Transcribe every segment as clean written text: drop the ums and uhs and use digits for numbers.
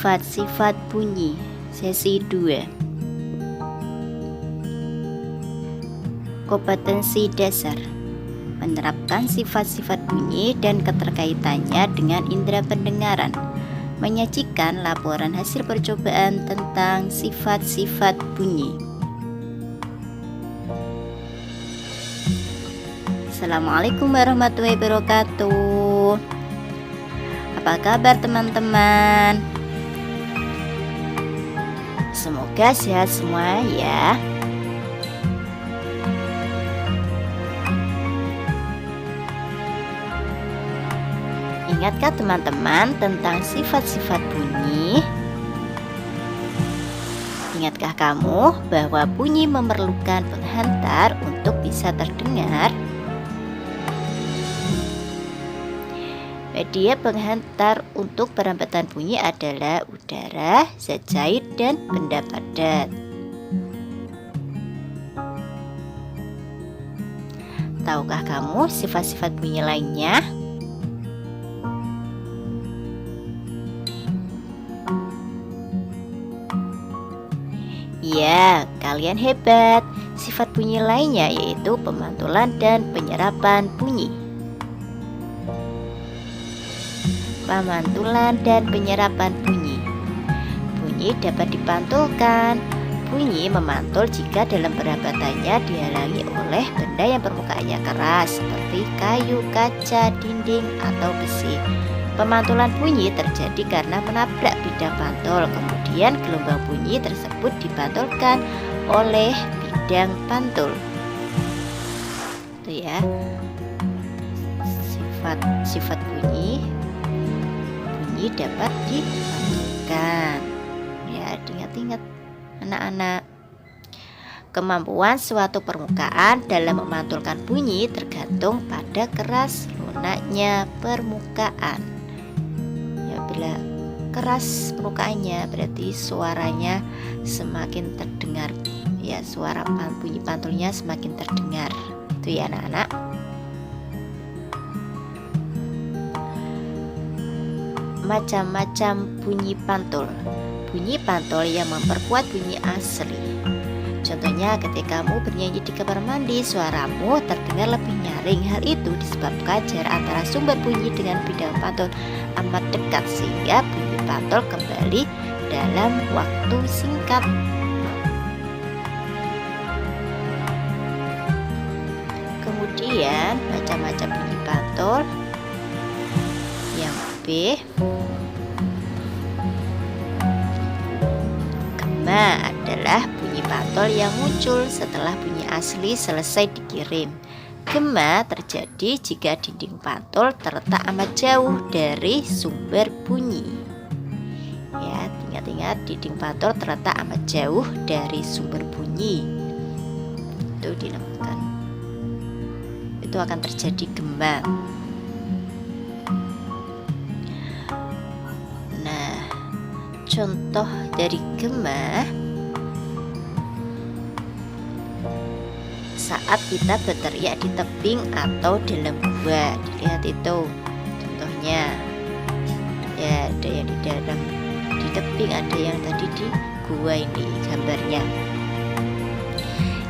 Sifat-sifat bunyi sesi 2. Kompetensi dasar menerapkan sifat-sifat bunyi dan keterkaitannya dengan indera pendengaran, menyajikan laporan hasil percobaan tentang sifat-sifat bunyi. Assalamualaikum warahmatullahi wabarakatuh. Apa kabar teman-teman? Semoga sehat semua ya. Ingatkah teman-teman tentang sifat-sifat bunyi? Ingatkah kamu bahwa bunyi memerlukan penghantar untuk bisa terdengar? Media penghantar untuk perampatan bunyi adalah udara, zat cair, dan benda padat. Tahukah kamu sifat-sifat bunyi lainnya? Ya, kalian hebat. Sifat bunyi lainnya yaitu pemantulan dan penyerapan bunyi. Pemantulan dan penyerapan bunyi. Bunyi dapat dipantulkan. Bunyi memantul jika dalam perabatannya dihalangi oleh benda yang permukaannya keras seperti kayu, kaca, dinding, atau besi. Pemantulan bunyi terjadi karena menabrak bidang pantul. Kemudian gelombang bunyi tersebut dipantulkan oleh bidang pantul. Itu ya. Sifat bunyi dapat dipantulkan. Ya, ingat-ingat anak-anak. Kemampuan suatu permukaan dalam memantulkan bunyi tergantung pada keras lunaknya permukaan. Ya, bila keras permukaannya berarti suaranya semakin terdengar. Ya, suara bunyi pantulnya semakin terdengar. Itu ya anak-anak. Macam-macam bunyi pantul. Bunyi pantul yang memperkuat bunyi asli. Contohnya ketika kamu bernyanyi di kamar mandi, suaramu terdengar lebih nyaring. Hal itu disebabkan jarak antara sumber bunyi dengan bidang pantul amat dekat sehingga bunyi pantul kembali dalam waktu singkat. Kemudian macam-macam bunyi pantul. Yang B, gema adalah bunyi pantul yang muncul setelah bunyi asli selesai dikirim. Gema terjadi jika dinding pantul terletak amat jauh dari sumber bunyi. Ya, ingat-ingat dinding pantul terletak amat jauh dari sumber bunyi. Itu dinamakan. Itu akan terjadi gema. Contoh dari gema saat kita berteriak di tebing atau dalam gua. Dilihat itu contohnya. Ya, ada yang di tebing, ada yang tadi di gua ini gambarnya.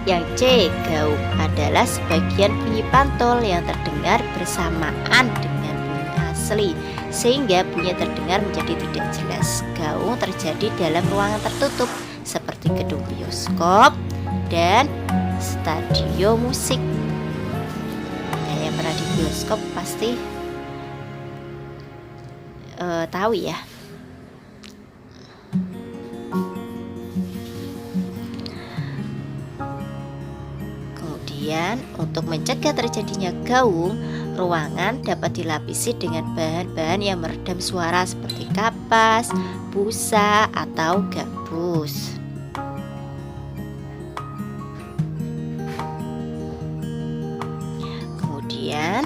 Yang C, gaung adalah sebagian bunyi pantul yang terdengar bersamaan dengan bunyi asli sehingga bunyi terdengar menjadi tidak jelas. Gaung terjadi dalam ruangan tertutup seperti gedung bioskop dan stadion musik. Nah, yang pernah di bioskop pasti tahu ya. Kemudian untuk mencegah terjadinya gaung, ruangan dapat dilapisi dengan bahan-bahan yang meredam suara seperti kapas, busa, atau gambus. Kemudian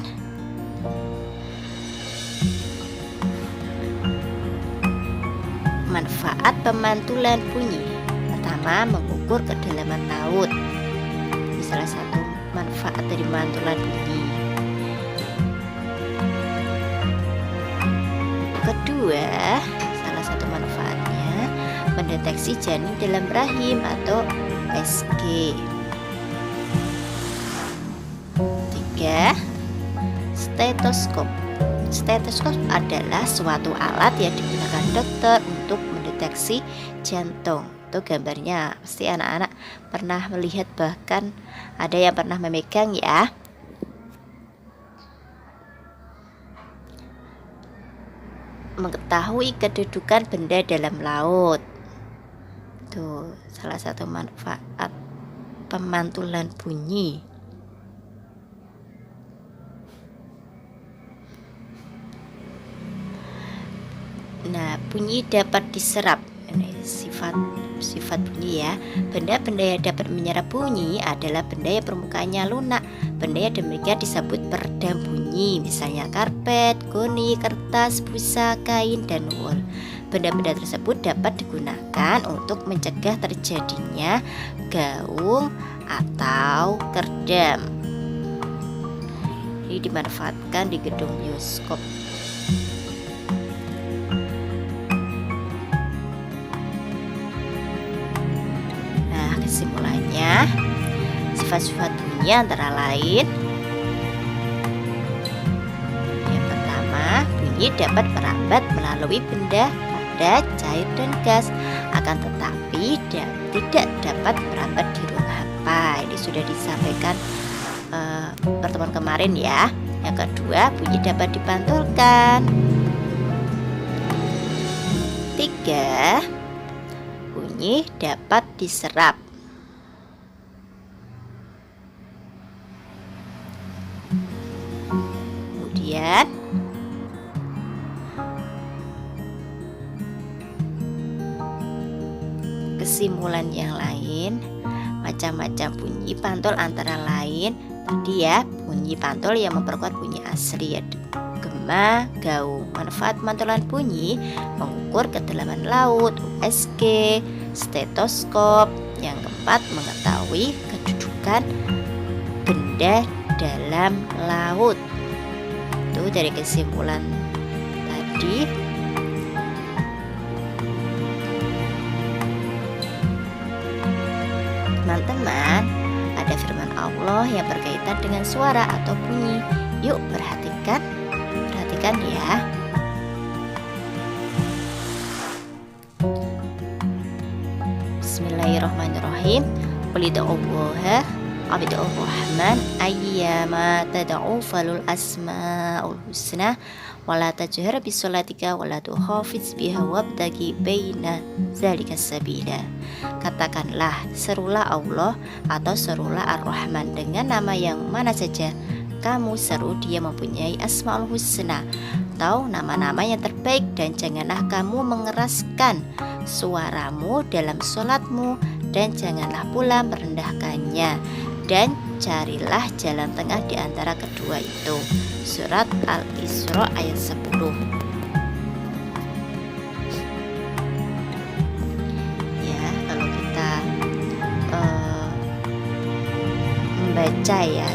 manfaat pemantulan bunyi. Pertama, mengukur kedalaman laut. Ini salah satu manfaat dari pemantulan bunyi. Kedua, salah satu manfaat mendeteksi janin dalam rahim atau USG. 3. Stetoskop. Stetoskop adalah suatu alat yang digunakan dokter untuk mendeteksi jantung. Itu gambarnya, pasti anak-anak pernah melihat, bahkan ada yang pernah memegang ya. Mengetahui kedudukan benda dalam laut. Tuh, salah satu manfaat pemantulan bunyi. Nah, bunyi dapat diserap. Ini sifat bunyi ya. Benda-benda yang dapat menyerap bunyi adalah benda yang permukaannya lunak. Benda yang demikian disebut peredam bunyi, misalnya karpet, goni, kertas, busa, kain, dan wol. Benda-benda tersebut dapat digunakan untuk mencegah terjadinya gaung atau kerdam. Ini dimanfaatkan di gedung bioskop. Kesimpulannya, sifat-sifat bunyi antara lain: yang pertama, bunyi dapat merambat melalui benda, pada cair dan gas, akan tetapi tidak dapat merambat di ruang hampa. Ini sudah disampaikan pertemuan kemarin ya. Yang kedua, bunyi dapat dipantulkan. 3. Bunyi dapat diserap. Kemudian kesimpulan yang lain, macam-macam bunyi pantul antara lain tadi ya, bunyi pantul yang memperkuat bunyi asli ya, gema, gaung. Manfaat pantulan bunyi: mengukur kedalaman laut, USG, stetoskop. Yang keempat, mengetahui kedudukan benda dalam laut. Itu dari kesimpulan tadi. Teman-teman, ada firman Allah yang berkaitan dengan suara atau bunyi. Yuk perhatikan ya. Bismillahirrahmanirrahim. Qul ud'ullaha Abdul Rahman ayyama tad'u falul asmaul husna wala tajhar bisolatika wala tuhafiz biha wabtagi baina zalika sabila. Katakanlah, serulah Allah atau serulah Ar-Rahman dengan nama yang mana saja kamu seru, dia mempunyai asmaul husna atau nama-nama yang terbaik, dan janganlah kamu mengeraskan suaramu dalam sholatmu, dan janganlah pula merendahkannya, dan carilah jalan tengah di antara kedua itu. Surat Al-Isra ayat 10. Ya, kalau kita membaca ya,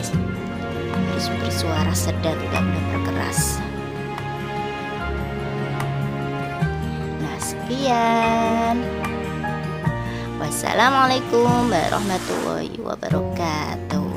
harus bersuara sedang, tidak boleh berkeras. Nah, sekian. Wassalamualaikum warahmatullahi wabarakatuh.